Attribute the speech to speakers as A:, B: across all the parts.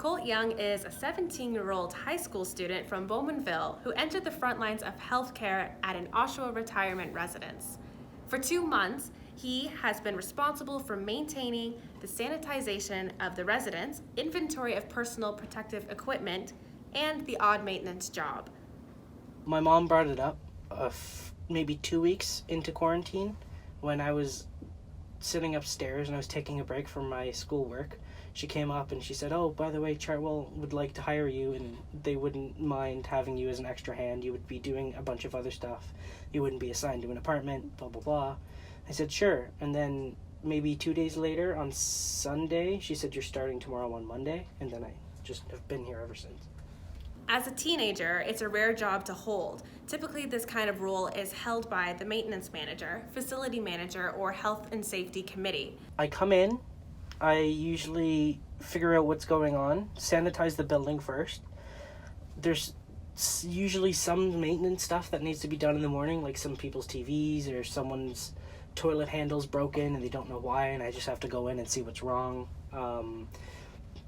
A: Colt Young is a 17-year-old high school student from Bowmanville who entered the front lines of healthcare at an Oshawa retirement residence. For 2 months, he has been responsible for maintaining the sanitization of the residence, inventory of personal protective equipment, and the odd maintenance job.
B: My mom brought it up maybe 2 weeks into quarantine when I was sitting upstairs and I was taking a break from my schoolwork. She came up and she said, "Oh, by the way, Chartwell would like to hire you and they wouldn't mind having you as an extra hand. You would be doing a bunch of other stuff. You wouldn't be assigned to an apartment, blah, blah, blah." I said, "Sure." And then maybe 2 days later on Sunday, she said, "You're starting tomorrow on Monday." And then I just have been here ever since.
A: As a teenager, it's a rare job to hold. Typically, this kind of role is held by the maintenance manager, facility manager, or health and safety committee.
B: I come in, I usually figure out what's going on, sanitize the building first. There's usually some maintenance stuff that needs to be done in the morning, like some people's TVs or someone's toilet handle's broken and they don't know why, and I just have to go in and see what's wrong.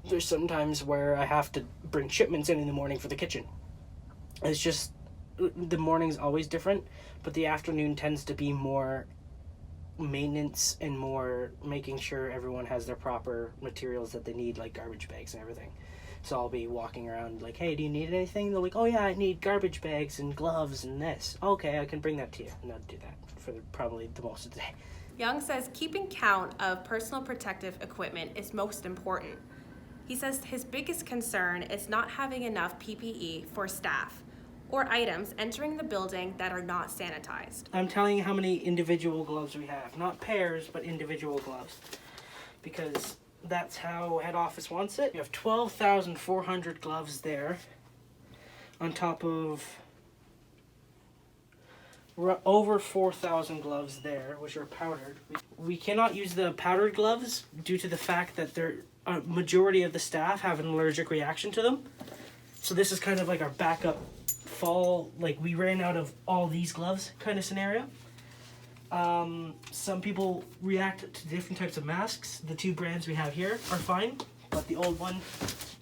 B: There's sometimes where I have to bring shipments in the morning for the kitchen. It's just, the morning's always different, but the afternoon tends to be more maintenance and more making sure everyone has their proper materials that they need, like garbage bags and everything. So I'll be walking around like, "Hey, do you need anything?" They're like, "Oh yeah, I need garbage bags and gloves and this." "Okay, I can bring that to you." And I'll do that for probably the most of the day.
A: Young says keeping count of personal protective equipment is most important. He says his biggest concern is not having enough PPE for staff or items entering the building that are not sanitized.
B: I'm telling you how many individual gloves we have. Not pairs, but individual gloves. Because that's how head office wants it. We have 12,400 gloves there. On top of over 4,000 gloves there, which are powdered. We cannot use the powdered gloves due to the fact that a majority of the staff have an allergic reaction to them. So this is kind of like our backup fall, like we ran out of all these gloves kind of scenario. Some people react to different types of masks. The 2 brands we have here are fine, but the old one,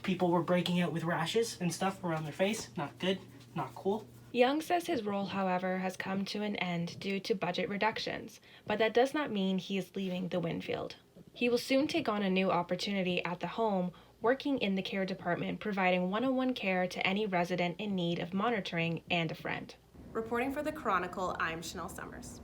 B: people were breaking out with rashes and stuff around their face. Not good, not cool.
C: Young says his role, however, has come to an end due to budget reductions, but that does not mean he is leaving the Winfield. He will soon take on a new opportunity at the home, working in the care department, providing one-on-one care to any resident in need of monitoring and a friend.
A: Reporting for the Chronicle, I'm Chanel Summers.